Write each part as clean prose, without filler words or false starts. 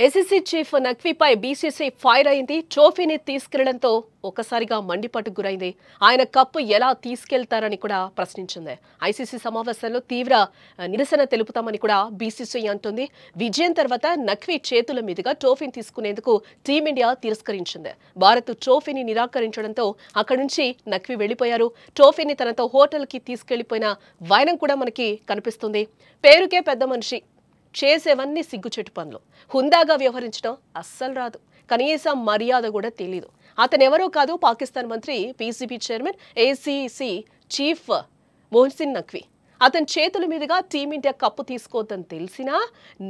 SSC chief నఖ్వీపై BCC fire అయింది. ట్రోఫీని తీసుకెళ్లడంతో ఒక్కసారిగా మండిపట్టుకు గురైంది. ఆయన కప్పు ఎలా తీసుకెళ్తారని కూడా ప్రశ్నించింది. ఐసీసీ సమావేశంలో తీవ్ర నిరసన తెలుపుతామని కూడా బీసీసీ అంటుంది. విజయం తర్వాత నఖ్వీ చేతుల మీదుగా ట్రోఫీని తీసుకునేందుకు టీమిండియా తిరస్కరించింది. భారత్ ట్రోఫీని నిరాకరించడంతో అక్కడి నుంచి నఖ్వీ వెళ్లిపోయారు. ట్రోఫీని తనతో హోటల్కి తీసుకెళ్లిపోయిన వైనం కూడా మనకి కనిపిస్తుంది. పేరుకే పెద్ద మనిషి, చేసేవన్నీ సిగ్గుచెట్టు పనులు. హుందాగా వ్యవహరించడం అస్సలు రాదు. కనీసం మర్యాద కూడా తెలీదు. అతనెవరో కాదు, పాకిస్తాన్ మంత్రి, PCB chairman, ACC chief Mohsin Naqvi. అతని చేతుల మీదుగా టీమిండియా కప్పు తీసుకోవద్దని తెలిసినా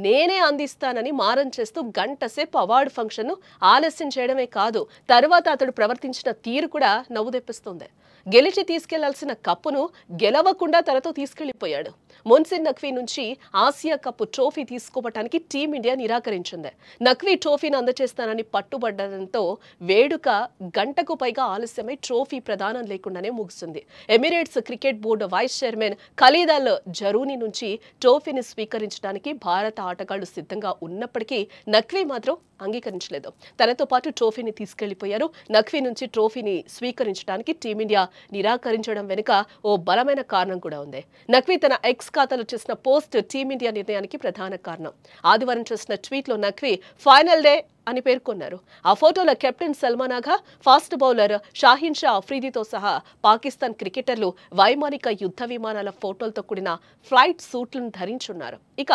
నేనే అందిస్తానని మారం చేస్తూ గంటసేపు అవార్డు ఫంక్షన్ను ఆలస్యం చేయడమే కాదు, తర్వాత అతడు ప్రవర్తించిన తీరు కూడా నవ్వు తెప్పిస్తుంది. గెలిచి తీసుకెళ్లాల్సిన కప్పును గెలవకుండా తనతో తీసుకెళ్లిపోయాడు. మొహసిన్ నఖ్వీ నుంచి ఆసియా కప్ ట్రోఫీ తీసుకోవటానికి టీమిండియా నిరాకరించింది. నఖ్వీ ట్రోఫీని అందజేస్తానని పట్టుబడ్డంతో వేడుక గంటకు పైగా ఆలస్యమై ట్రోఫీ ప్రదానం లేకుండానే ముగిసింది. Emirates cricket board vice chairman Khalid Al Zarooni నుంచి ట్రోఫీని స్వీకరించడానికి భారత ఆటగాళ్లు సిద్ధంగా ఉన్నప్పటికీ నఖ్వీ మాత్రం అంగీకరించలేదు. తనతో పాటు ట్రోఫీని తీసుకెళ్లిపోయారు. నఖ్వీ నుంచి ట్రోఫీని స్వీకరించడానికి టీమిండియా నిరాకరించడం వెనుక ఓ బలమైన కారణం కూడా ఉంది. నఖ్వీ తన ఎక్స్ ఖాతాలో చేసిన పోస్ట్ టీమిండియా నిర్ణయానికి ప్రధాన కారణం. ఆదివారం చేసిన ట్వీట్లో నఖ్వీ ఫైనల్ డే అని పేర్కొన్నారు. ఆ ఫోటోలో కెప్టెన్ సల్మాన్ ఆగా, ఫాస్ట్ బౌలర్ షాహీన్ షా అఫ్రీదీతో సహా పాకిస్తాన్ క్రికెటర్లు వైమానిక యుద్ధ విమానాల ఫోటోలతో కూడిన ఫ్లైట్ సూట్లను ధరించున్నారు. ఇక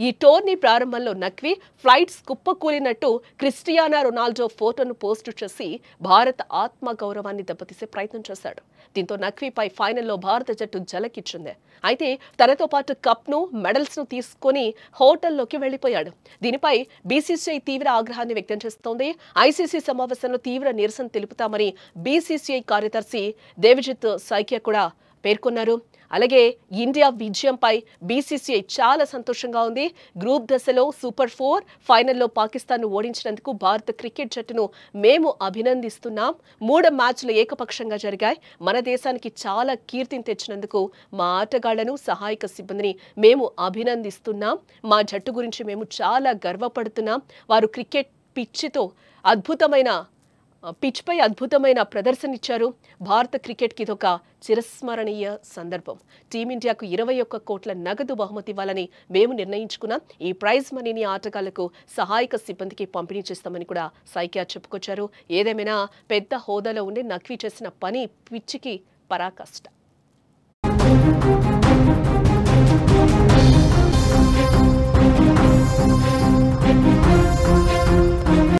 ఈ టోర్నీ ప్రారంభంలో నఖ్వీ ఫ్లైట్స్ కుప్పకూలినట్టు క్రిస్టియానో రొనాల్డో ఫోటోను పోస్టు చేసి భారత ఆత్మ గౌరవాన్ని దెబ్బతీసే ప్రయత్నం చేశాడు. దీంతో నఖ్వీపై ఫైనల్లో భారత జట్టు జలకిచ్చింది. అయితే తనతో పాటు కప్ను, మెడల్స్ను తీసుకొని హోటల్లోకి వెళ్లిపోయాడు. దీనిపై బీసీసీఐ తీవ్ర ఆగ్రహాన్ని వ్యక్తం చేస్తోంది. ఐసీసీ సమావేశంలో తీవ్ర నిరసన తెలుపుతామని బీసీసీఐ కార్యదర్శి దేవజిత్ సైకియా కూడా పేర్కొన్నారు. అలాగే ఇండియా విజయంపై బీసీసీఐ చాలా సంతోషంగా ఉంది. గ్రూప్ దశలో సూపర్ 4 ఫైనల్లో పాకిస్తాన్ను ఓడించినందుకు భారత క్రికెట్ జట్టును మేము అభినందిస్తున్నాం. 3 మ్యాచ్లు ఏకపక్షంగా జరిగాయి. మన దేశానికి చాలా కీర్తిని తెచ్చినందుకు మా ఆటగాళ్లను, సహాయక సిబ్బందిని మేము అభినందిస్తున్నాం. మా జట్టు గురించి మేము చాలా గర్వపడుతున్నాం. వారు క్రికెట్ పిచ్పై అద్భుతమైన ప్రదర్శన ఇచ్చారు. భారత క్రికెట్కి ఇదొక చిరస్మరణీయ సందర్భం. టీమిండియాకు 21 కోట్ల నగదు బహుమతి ఇవ్వాలని మేము నిర్ణయించుకున్నాం. ఈ ప్రైజ్ మనీని ఆటగాళ్లకు, సహాయక సిబ్బందికి పంపిణీ చేస్తామని కూడా సైకియా చెప్పుకొచ్చారు. ఏదేమైనా పెద్ద హోదాలో ఉండే నఖ్వీ చేసిన పని పిచ్చికి పరాకాష్ట.